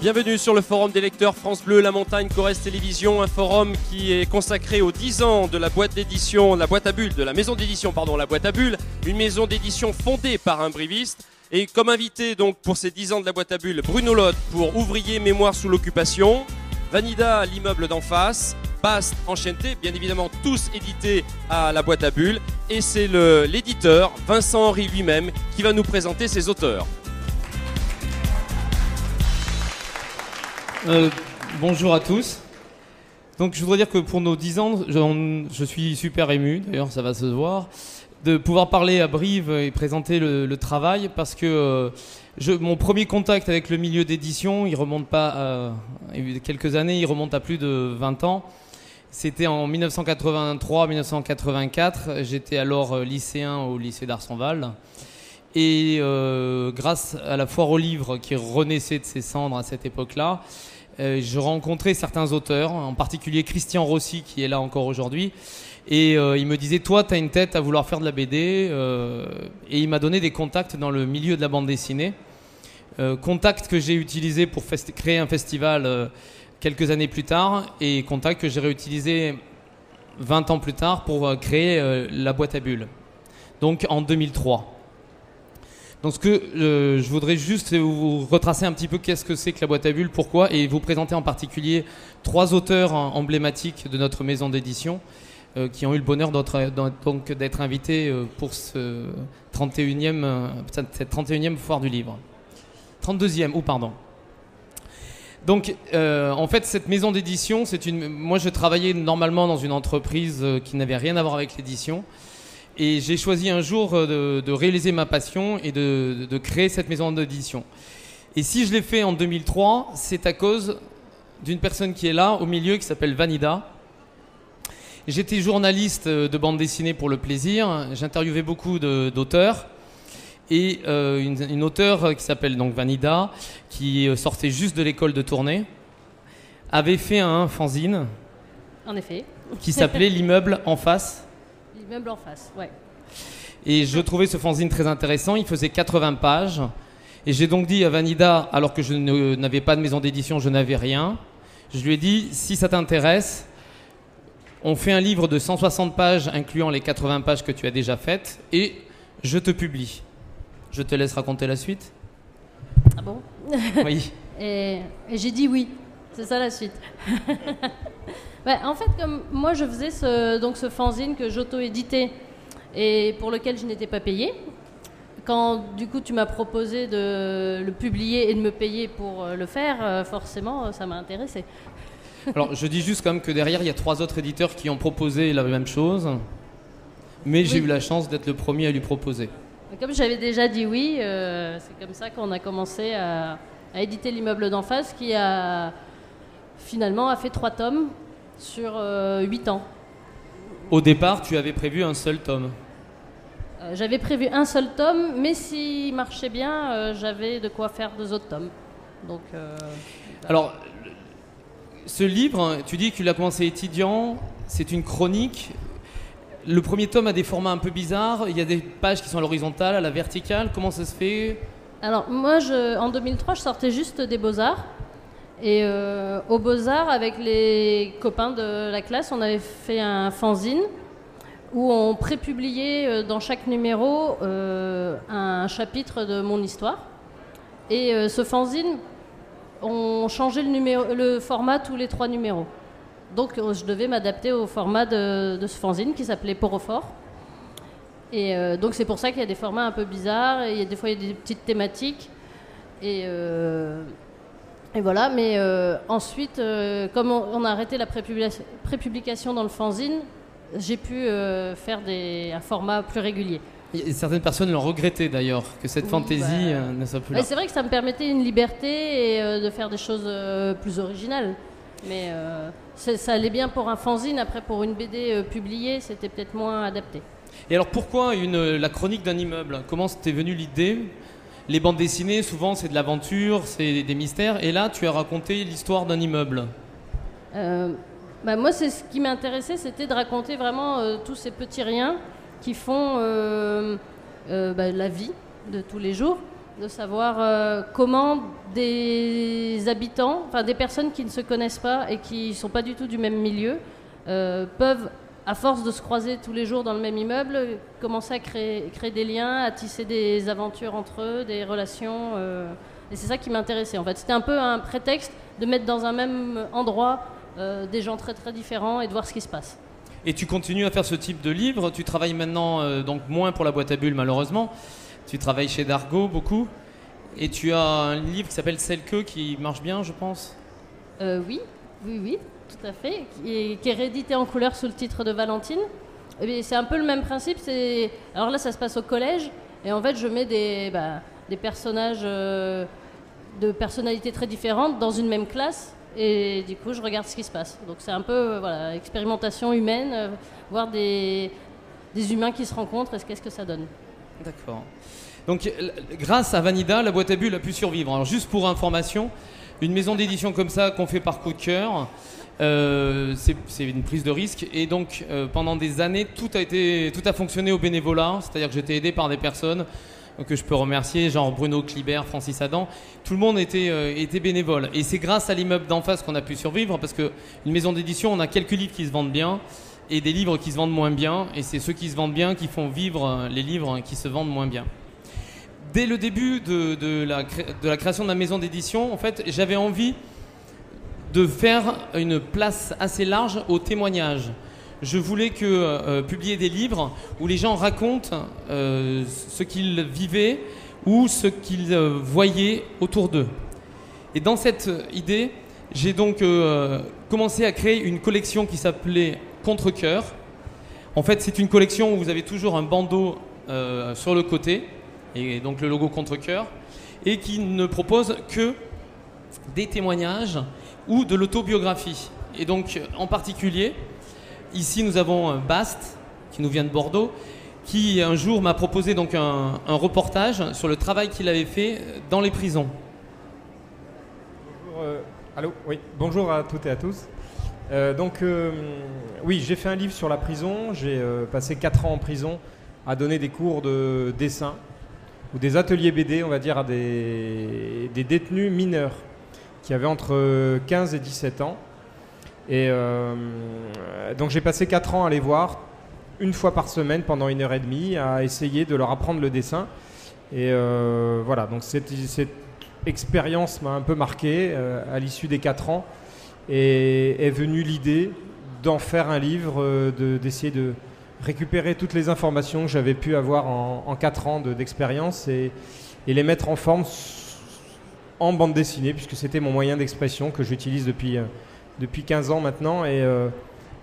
Bienvenue sur le forum des lecteurs France Bleu, La Montagne, Corrèze Télévision, un forum qui est consacré aux 10 ans de la boîte d'édition, la boîte à bulles, de la maison d'édition, pardon, la boîte à bulles, une maison d'édition fondée par un briviste. Et comme invité donc pour ces 10 ans de la boîte à bulles, Bruno Lotte pour Ouvrier Mémoire sous l'occupation, Vanida, l'immeuble d'en face, Bast, Enchanté, bien évidemment tous édités à la boîte à bulles. Et c'est l'éditeur, Vincent Henry lui-même, qui va nous présenter ses auteurs. Bonjour à tous. Donc je voudrais dire que pour nos 10 ans, je suis super ému, d'ailleurs ça va se voir, de pouvoir parler à Brive et présenter le travail, parce que mon premier contact avec le milieu d'édition, il remonte pas à quelques années, il remonte à plus de 20 ans. C'était en 1983-1984, j'étais alors lycéen au lycée d'Arsonval. Et grâce à la foire aux livres qui renaissait de ses cendres à cette époque-là, je rencontrais certains auteurs, en particulier Christian Rossi qui est là encore aujourd'hui. Et il me disait, toi, tu as une tête à vouloir faire de la BD. Et il m'a donné des contacts dans le milieu de la bande dessinée. Contacts que j'ai utilisés pour créer un festival quelques années plus tard. Et contacts que j'ai réutilisés 20 ans plus tard pour créer la boîte à bulles. Donc en 2003. Donc je voudrais juste vous retracer un petit peu qu'est-ce que c'est que la boîte à bulles, pourquoi, et vous présenter en particulier 3 auteurs emblématiques de notre maison d'édition qui ont eu le bonheur d'être invités pour cette 31e foire du livre. 32e, pardon. Donc en fait cette maison d'édition, moi je travaillais normalement dans une entreprise qui n'avait rien à voir avec l'édition. Et j'ai choisi un jour de réaliser ma passion et de créer cette maison d'édition. Et si je l'ai fait en 2003, c'est à cause d'une personne qui est là, au milieu, qui s'appelle Vanida. J'étais journaliste de bande dessinée pour le plaisir. J'interviewais beaucoup d'auteurs. Et une auteure qui s'appelle donc Vanida, qui sortait juste de l'école de Tournai, avait fait un fanzine. En effet. Qui s'appelait L'immeuble en face. L'immeuble en face, ouais. Et je trouvais ce fanzine très intéressant, il faisait 80 pages. Et j'ai donc dit à Vanida, alors que je n'avais pas de maison d'édition, je n'avais rien, je lui ai dit, si ça t'intéresse, on fait un livre de 160 pages incluant les 80 pages que tu as déjà faites et je te publie. Je te laisse raconter la suite. Ah bon? Oui. Et j'ai dit oui, c'est ça la suite. Ouais, en fait, comme moi je faisais ce fanzine que j'auto-éditais et pour lequel je n'étais pas payée, quand du coup tu m'as proposé de le publier et de me payer pour le faire, forcément ça m'a intéressée. Alors je dis juste quand même que derrière il y a 3 autres éditeurs qui ont proposé la même chose, mais j'ai eu la chance d'être le premier à lui proposer. Comme j'avais déjà dit oui, c'est comme ça qu'on a commencé à éditer L'immeuble d'en face qui a finalement fait 3 tomes. Sur 8 ans. Au départ, tu avais prévu un seul tome. J'avais prévu un seul tome, mais s'il marchait bien, j'avais de quoi faire 2 autres tomes. Donc, alors, ce livre, tu dis que tu l'as commencé étudiant, c'est une chronique. Le premier tome a des formats un peu bizarres, il y a des pages qui sont à l'horizontale, à la verticale, comment ça se fait? Alors, moi, en 2003, je sortais juste des Beaux-Arts. Et aux Beaux-Arts, avec les copains de la classe, on avait fait un fanzine où on prépubliait dans chaque numéro un chapitre de mon histoire. Et ce fanzine, on changeait le format tous les 3 numéros. Donc je devais m'adapter au format de ce fanzine qui s'appelait Porophore. Et donc c'est pour ça qu'il y a des formats un peu bizarres, et des fois il y a des petites thématiques. Et voilà, mais ensuite, comme on a arrêté la prépublication dans le fanzine, j'ai pu faire un format plus régulier. Et certaines personnes l'ont regretté d'ailleurs, que cette fantaisie ne soit plus là. C'est vrai que ça me permettait une liberté et de faire des choses plus originales. Mais ça allait bien pour un fanzine, après pour une BD publiée, c'était peut-être moins adapté. Et alors pourquoi la chronique d'un immeuble? Comment t'es venue l'idée? Les bandes dessinées, souvent, c'est de l'aventure, c'est des mystères. Et là, tu as raconté l'histoire d'un immeuble. Moi, c'est ce qui m'intéressait, c'était de raconter vraiment tous ces petits riens qui font la vie de tous les jours. de savoir comment des habitants, enfin des personnes qui ne se connaissent pas et qui ne sont pas du tout du même milieu, peuvent, à force de se croiser tous les jours dans le même immeuble, commencer à créer des liens, à tisser des aventures entre eux, des relations. Et c'est ça qui m'intéressait en fait. C'était un peu un prétexte de mettre dans un même endroit des gens très très différents et de voir ce qui se passe. Et tu continues à faire ce type de livre. Tu travailles maintenant donc moins pour la boîte à bulles malheureusement. Tu travailles chez Dargaud beaucoup. Et tu as un livre qui s'appelle Celle-que qui marche bien, je pense. Oui, tout à fait. Qui est réédité en couleur sous le titre de Valentine. Et bien, c'est un peu le même principe. Alors là, ça se passe au collège. Et en fait, je mets des personnages de personnalités très différentes dans une même classe. Et du coup, je regarde ce qui se passe. Donc c'est un peu expérimentation humaine, voir des humains qui se rencontrent et qu'est-ce que ça donne. D'accord. Donc, grâce à Vanida, la boîte à bulles a pu survivre. Alors, juste pour information, une maison d'édition comme ça qu'on fait par coup de cœur, c'est une prise de risque. Et donc, pendant des années, tout a fonctionné au bénévolat. C'est-à-dire que j'étais aidé par des personnes que je peux remercier, genre Bruno Clibert, Francis Adam. Tout le monde était bénévole. Et c'est grâce à l'immeuble d'en face qu'on a pu survivre, parce qu'une maison d'édition, on a quelques livres qui se vendent bien et des livres qui se vendent moins bien. Et c'est ceux qui se vendent bien qui font vivre les livres qui se vendent moins bien. Dès le début de la création de la maison d'édition, en fait, j'avais envie de faire une place assez large au témoignage. Je voulais publier des livres où les gens racontent ce qu'ils vivaient ou ce qu'ils voyaient autour d'eux. Et dans cette idée, j'ai donc commencé à créer une collection qui s'appelait Contre-cœur. En fait, c'est une collection où vous avez toujours un bandeau sur le côté, et donc le logo Contre-cœur, et qui ne propose que des témoignages ou de l'autobiographie. Et donc, en particulier, ici nous avons Bast, qui nous vient de Bordeaux, qui un jour m'a proposé donc un reportage sur le travail qu'il avait fait dans les prisons. Bonjour, allô, oui, bonjour à toutes et à tous. Oui, j'ai fait un livre sur la prison. J'ai passé 4 ans en prison à donner des cours de dessin ou des ateliers BD, on va dire, à des détenus mineurs qui avaient entre 15 et 17 ans. Et donc j'ai passé 4 ans à les voir une fois par semaine pendant 1h30 à essayer de leur apprendre le dessin. Et voilà, donc cette expérience m'a un peu marqué à l'issue des 4 ans. Et est venue l'idée d'en faire un livre, d'essayer de récupérer toutes les informations que j'avais pu avoir en 4 ans d'expérience et les mettre en forme en bande dessinée, puisque c'était mon moyen d'expression que j'utilise depuis 15 ans maintenant. Et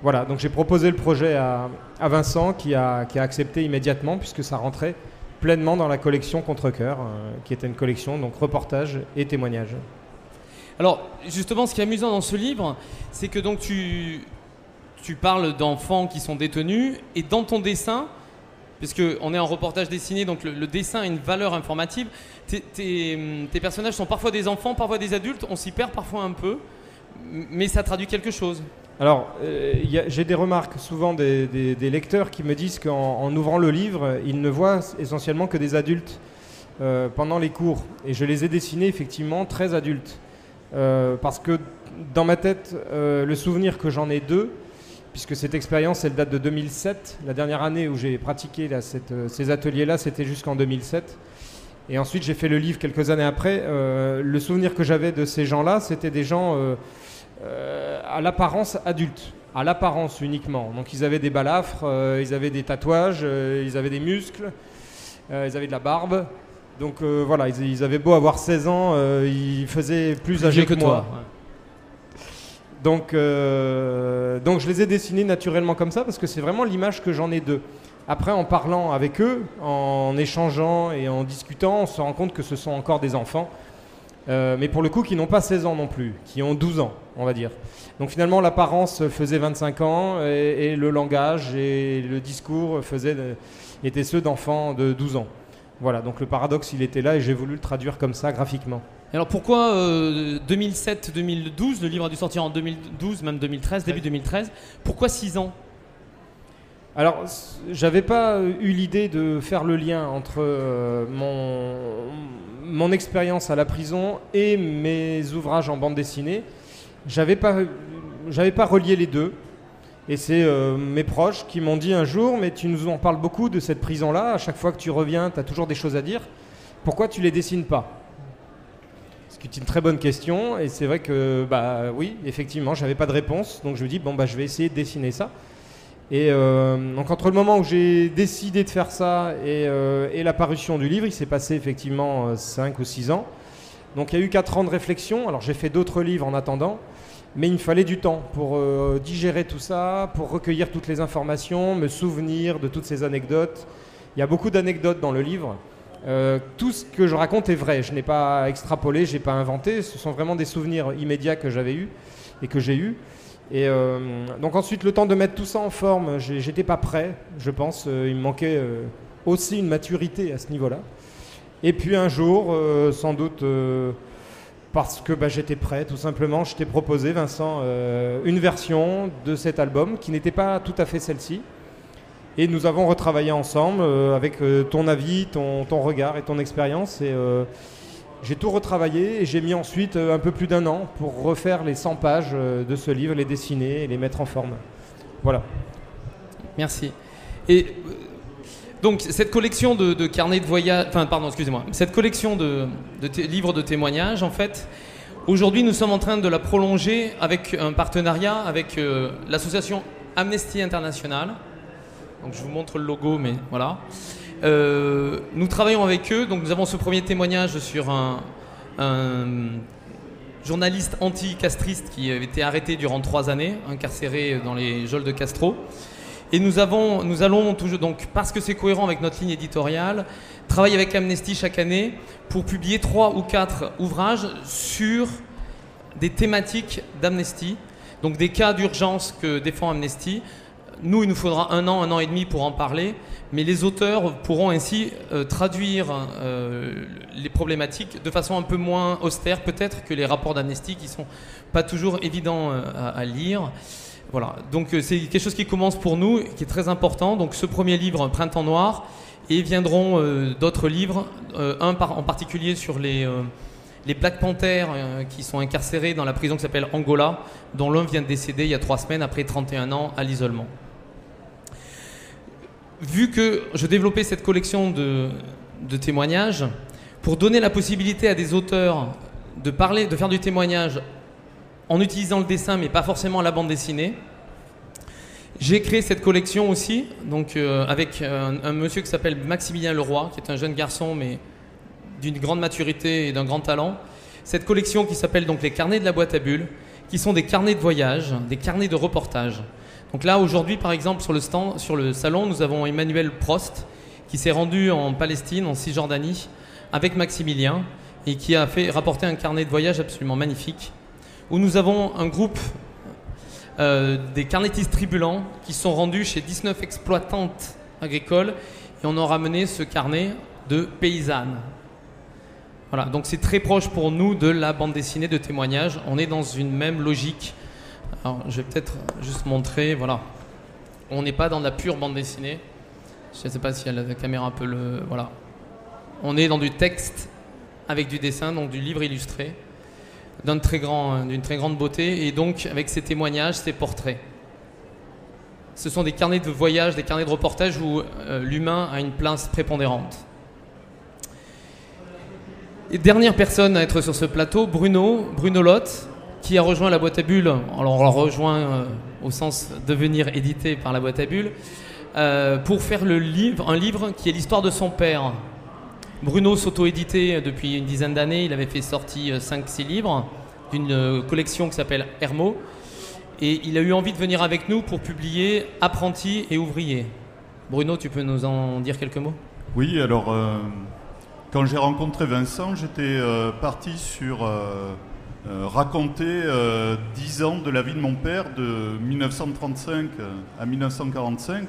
voilà, donc j'ai proposé le projet à Vincent qui a accepté immédiatement, puisque ça rentrait pleinement dans la collection Contre-cœur, qui était une collection donc reportages et témoignages. Alors, justement, ce qui est amusant dans ce livre, c'est que donc tu parles d'enfants qui sont détenus, et dans ton dessin, puisqu'on est en reportage dessiné, donc le dessin a une valeur informative, tes personnages sont parfois des enfants, parfois des adultes, on s'y perd parfois un peu, mais ça traduit quelque chose. Alors, j'ai des remarques souvent des lecteurs qui me disent qu'en ouvrant le livre, ils ne voient essentiellement que des adultes pendant les cours. Et je les ai dessinés effectivement très adultes. Parce que dans ma tête, le souvenir que j'en ai d'eux, puisque cette expérience elle date de 2007, la dernière année où j'ai pratiqué ces ateliers-là, c'était jusqu'en 2007. Et ensuite j'ai fait le livre quelques années après. Le souvenir que j'avais de ces gens-là, c'était des gens à l'apparence adultes, à l'apparence uniquement. Donc ils avaient des balafres, ils avaient des tatouages, ils avaient des muscles, ils avaient de la barbe. Donc voilà, ils avaient beau avoir 16 ans, ils faisaient plus âgés que moi. Ouais. Donc je les ai dessinés naturellement comme ça, parce que c'est vraiment l'image que j'en ai d'eux. Après, en parlant avec eux, en échangeant et en discutant, on se rend compte que ce sont encore des enfants. Mais pour le coup, qui n'ont pas 16 ans non plus, qui ont 12 ans, on va dire. Donc finalement, l'apparence faisait 25 ans et le langage et le discours étaient ceux d'enfants de 12 ans. Voilà, donc le paradoxe, il était là et j'ai voulu le traduire comme ça, graphiquement. Alors pourquoi 2007-2012, le livre a dû sortir en 2012, même 2013, début 2013, pourquoi 6 ans ? Alors, j'avais pas eu l'idée de faire le lien entre mon expérience à la prison et mes ouvrages en bande dessinée, j'avais pas relié les deux. Et c'est mes proches qui m'ont dit un jour, mais tu nous en parles beaucoup de cette prison-là, à chaque fois que tu reviens, tu as toujours des choses à dire, pourquoi tu les dessines pas ? Ce qui est une très bonne question, et c'est vrai que, oui, effectivement, j'avais pas de réponse, donc je me dis, je vais essayer de dessiner ça. Et donc entre le moment où j'ai décidé de faire ça et la parution du livre, il s'est passé effectivement 5 ou 6 ans. Donc il y a eu 4 ans de réflexion, alors j'ai fait d'autres livres en attendant, mais il me fallait du temps pour digérer tout ça, pour recueillir toutes les informations, me souvenir de toutes ces anecdotes. Il y a beaucoup d'anecdotes dans le livre. Tout ce que je raconte est vrai, je n'ai pas extrapolé, je n'ai pas inventé, ce sont vraiment des souvenirs immédiats que j'avais eus et que j'ai eus. Et donc ensuite, le temps de mettre tout ça en forme, j'étais pas prêt, je pense. Il me manquait aussi une maturité à ce niveau-là. Et puis un jour, sans doute parce que j'étais prêt, tout simplement, je t'ai proposé, Vincent, une version de cet album qui n'était pas tout à fait celle-ci. Et nous avons retravaillé ensemble avec ton avis, ton regard et ton expérience. Et j'ai tout retravaillé et j'ai mis ensuite un peu plus d'1 an pour refaire les 100 pages de ce livre, les dessiner et les mettre en forme. Voilà. Merci. Et donc cette collection de carnets de voyage, cette collection de livres de témoignages, en fait, aujourd'hui nous sommes en train de la prolonger avec un partenariat avec l'association Amnesty International. Donc je vous montre le logo, mais voilà. Nous travaillons avec eux, donc nous avons ce premier témoignage sur un journaliste anti-castriste qui avait été arrêté durant 3 années, incarcéré dans les geôles de Castro. Et nous allons toujours, donc, parce que c'est cohérent avec notre ligne éditoriale, travailler avec Amnesty chaque année pour publier 3 ou 4 ouvrages sur des thématiques d'Amnesty, donc des cas d'urgence que défend Amnesty. Nous, il nous faudra 1 an et demi pour en parler, mais les auteurs pourront ainsi traduire les problématiques de façon un peu moins austère peut-être que les rapports d'Amnesty qui sont pas toujours évidents à lire. Voilà, donc c'est quelque chose qui commence pour nous, qui est très important. Donc ce premier livre, Printemps Noir, et viendront d'autres livres, en particulier sur les Black Panthers qui sont incarcérés dans la prison qui s'appelle Angola, dont l'un vient de décéder il y a 3 semaines après 31 ans à l'isolement. Vu que je développais cette collection de témoignages, pour donner la possibilité à des auteurs de faire du témoignage en utilisant le dessin, mais pas forcément la bande dessinée, j'ai créé cette collection aussi, donc avec un monsieur qui s'appelle Maximilien Leroy, qui est un jeune garçon, mais d'une grande maturité et d'un grand talent. Cette collection qui s'appelle donc les carnets de la boîte à bulles, qui sont des carnets de voyage, des carnets de reportage. Donc là, aujourd'hui, par exemple, sur le salon, nous avons Emmanuel Prost, qui s'est rendu en Palestine, en Cisjordanie, avec Maximilien, et qui a rapporté un carnet de voyage absolument magnifique, où nous avons un groupe des carnétistes tribulants qui sont rendus chez 19 exploitantes agricoles, et on a ramené ce carnet de paysannes. Voilà, donc c'est très proche pour nous de la bande dessinée de témoignages. On est dans une même logique. Alors, je vais peut-être juste montrer, voilà. On n'est pas dans de la pure bande dessinée. Je ne sais pas si la caméra peut le... Voilà. On est dans du texte avec du dessin, donc du livre illustré, d'une très grande beauté, et donc avec ces témoignages, ces portraits. Ce sont des carnets de voyage, des carnets de reportage où l'humain a une place prépondérante. Et dernière personne à être sur ce plateau, Bruno Lotte, qui a rejoint la boîte à bulles. Alors on l'a rejoint au sens de venir édité par la boîte à bulles, pour faire un livre qui est l'histoire de son père. Bruno s'auto-éditait depuis une dizaine d'années, il avait fait sortir 5-6 livres d'une collection qui s'appelle Hermo, et il a eu envie de venir avec nous pour publier Apprenti et ouvrier. Bruno, tu peux nous en dire quelques mots ? Oui, alors quand j'ai rencontré Vincent, j'étais parti sur raconter 10 ans de la vie de mon père, de 1935 à 1945,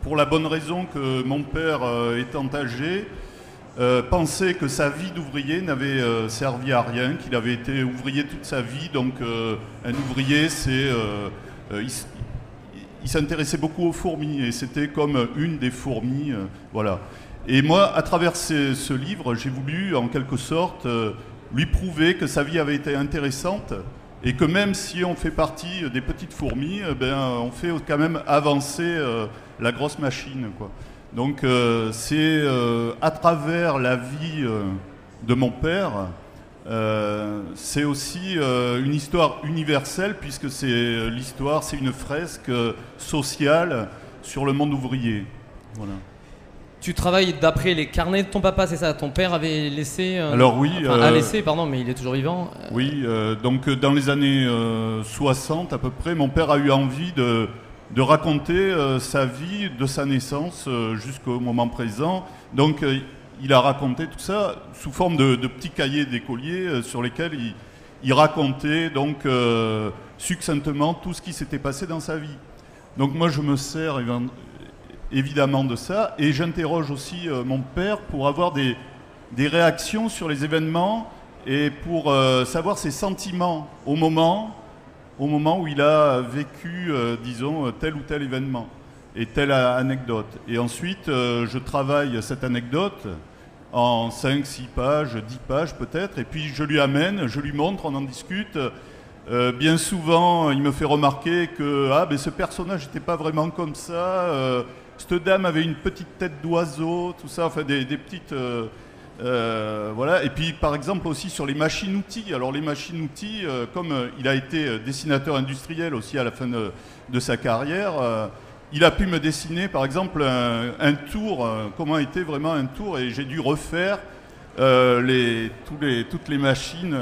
pour la bonne raison que mon père, étant âgé, pensait que sa vie d'ouvrier n'avait servi à rien, qu'il avait été ouvrier toute sa vie. Donc un ouvrier, il s'intéressait beaucoup aux fourmis, et c'était comme une des fourmis, voilà. Et moi, à travers ce livre, j'ai voulu, en quelque sorte, lui prouver que sa vie avait été intéressante et que même si on fait partie des petites fourmis, on fait quand même avancer la grosse machine, quoi. Donc c'est à travers la vie de mon père, c'est aussi une histoire universelle puisque c'est l'histoire, c'est une fresque sociale sur le monde ouvrier. Voilà. Tu travailles d'après les carnets de ton papa, c'est ça? Ton père avait laissé... Alors oui... a laissé, pardon, mais il est toujours vivant. Oui, donc dans les années 60 à peu près, mon père a eu envie de raconter sa vie de sa naissance jusqu'au moment présent. Donc il a raconté tout ça sous forme de petits cahiers d'écoliers sur lesquels il racontait donc succinctement tout ce qui s'était passé dans sa vie. Donc moi je me sers évidemment de ça et j'interroge aussi mon père pour avoir des réactions sur les événements et pour savoir ses sentiments au moment où il a vécu, disons, tel ou tel événement et telle anecdote. Et ensuite, je travaille cette anecdote en 5, 6 pages, 10 pages peut-être, et puis je lui amène, je lui montre, on en discute. Bien souvent, il me fait remarquer que ce personnage n'était pas vraiment comme ça, cette dame avait une petite tête d'oiseau, tout ça, enfin des petites... voilà. Et puis par exemple aussi sur les machines-outils. Alors les machines-outils, comme il a été dessinateur industriel aussi à la fin de sa carrière, il a pu me dessiner par exemple un tour, comment était vraiment un tour, et j'ai dû refaire toutes les machines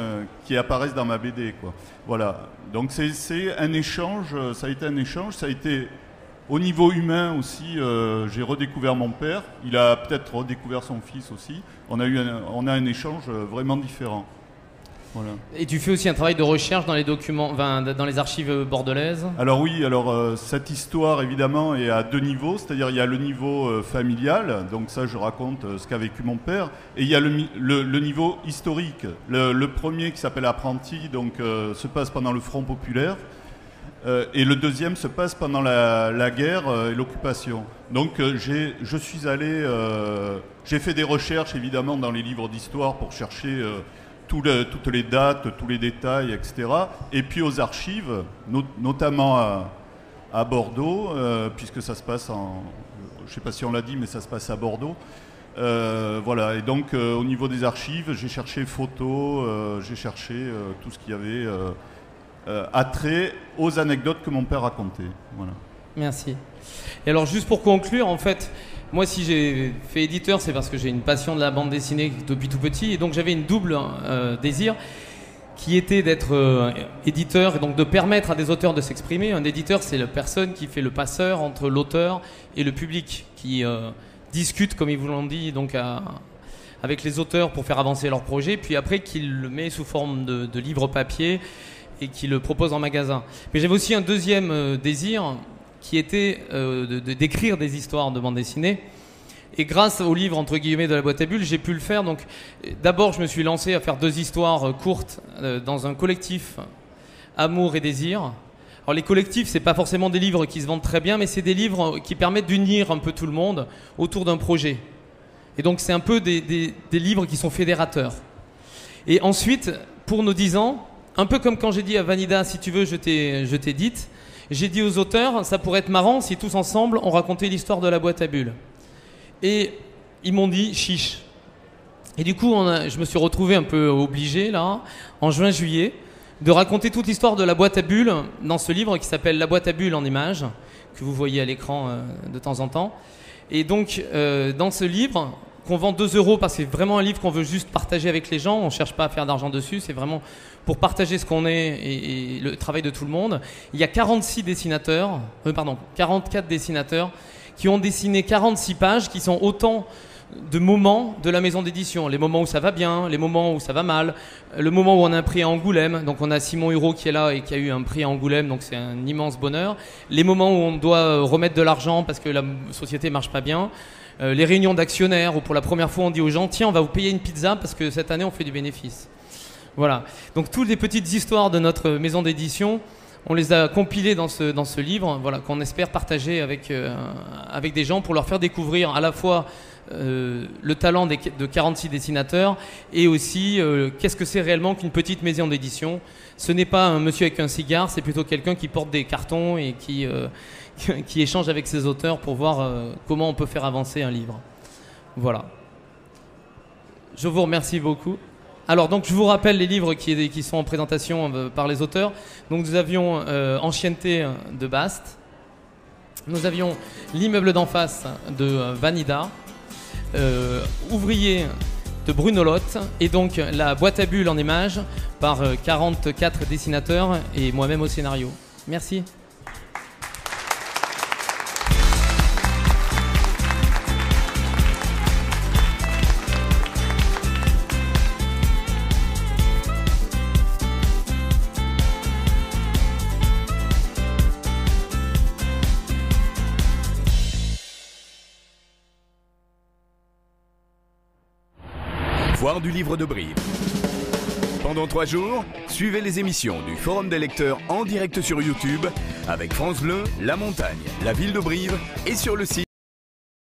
qui apparaissent dans ma BD, quoi. Voilà. Donc c'est un échange, ça a été un échange, ça a été... Au niveau humain aussi, j'ai redécouvert mon père. Il a peut-être redécouvert son fils aussi. On a un échange vraiment différent. Voilà. Et tu fais aussi un travail de recherche dans les documents, dans les archives bordelaises? Alors oui, cette histoire évidemment est à 2 niveaux. C'est-à-dire il y a le niveau familial, donc ça je raconte ce qu'a vécu mon père, et il y a le niveau historique. Le premier qui s'appelle Apprenti, donc se passe pendant le Front populaire. Et le deuxième se passe pendant la guerre et l'occupation. Donc je suis allé, j'ai fait des recherches évidemment dans les livres d'histoire pour chercher toutes les dates, tous les détails, etc. Et puis aux archives, notamment à Bordeaux, puisque ça se passe je ne sais pas si on l'a dit, mais ça se passe à Bordeaux. Voilà, et donc au niveau des archives, j'ai cherché photos, j'ai cherché tout ce qu'il y avait... attrait aux anecdotes que mon père racontait. Voilà. Merci. Et alors juste pour conclure, en fait, moi si j'ai fait éditeur, c'est parce que j'ai une passion de la bande dessinée depuis tout petit, et donc j'avais une double désir qui était d'être éditeur et donc de permettre à des auteurs de s'exprimer. Un éditeur, c'est la personne qui fait le passeur entre l'auteur et le public, qui discute, comme ils vous l'ont dit, donc avec les auteurs pour faire avancer leur projet, puis après qu'il le met sous forme de livre papier et qui le propose en magasin. Mais j'avais aussi un deuxième désir qui était d'écrire des histoires de bande dessinée. Et grâce au livre entre guillemets de la boîte à bulles, j'ai pu le faire. Donc, d'abord, je me suis lancé à faire 2 histoires courtes dans un collectif Amour et Désir. Alors les collectifs, c'est pas forcément des livres qui se vendent très bien, mais c'est des livres qui permettent d'unir un peu tout le monde autour d'un projet. Et donc c'est un peu des livres qui sont fédérateurs. Et ensuite, pour nos 10 ans, un peu comme quand j'ai dit à Vanida, si tu veux, je t'ai dite, j'ai dit aux auteurs, ça pourrait être marrant si tous ensemble on racontait l'histoire de la boîte à bulles. Et ils m'ont dit chiche. Et du coup, je me suis retrouvé un peu obligé, là, en juin-juillet, de raconter toute l'histoire de la boîte à bulles dans ce livre qui s'appelle La boîte à bulles en images, que vous voyez à l'écran de temps en temps. Et donc, dans ce livre, qu'on vend 2 € parce que c'est vraiment un livre qu'on veut juste partager avec les gens, on ne cherche pas à faire d'argent dessus, c'est vraiment pour partager ce qu'on est et le travail de tout le monde. Il y a 44 dessinateurs qui ont dessiné 46 pages qui sont autant de moments de la maison d'édition. Les moments où ça va bien, les moments où ça va mal, le moment où on a un prix à Angoulême, donc on a Simon Hureau qui est là et qui a eu un prix à Angoulême, donc c'est un immense bonheur. Les moments où on doit remettre de l'argent parce que la société ne marche pas bien. Les réunions d'actionnaires où pour la première fois on dit aux gens tiens on va vous payer une pizza parce que cette année on fait du bénéfice. Voilà, donc toutes les petites histoires de notre maison d'édition on les a compilées dans ce livre, voilà, qu'on espère partager avec des gens pour leur faire découvrir à la fois le talent de 46 dessinateurs et aussi qu'est-ce que c'est réellement qu'une petite maison d'édition. Ce n'est pas un monsieur avec un cigare, c'est plutôt quelqu'un qui porte des cartons et qui échange avec ses auteurs pour voir comment on peut faire avancer un livre. Voilà. Je vous remercie beaucoup. Alors donc je vous rappelle les livres qui sont en présentation par les auteurs. Donc nous avions Ancienneté de Bast, nous avions L'immeuble d'en face de Vanida, Ouvrier de Bruno Lotte et donc La boîte à bulles en images par 44 dessinateurs et moi-même au scénario. Merci. Foire du livre de Brive. Pendant 3 jours, suivez les émissions du Forum des lecteurs en direct sur YouTube avec France Bleu, La Montagne, la ville de Brive et sur le site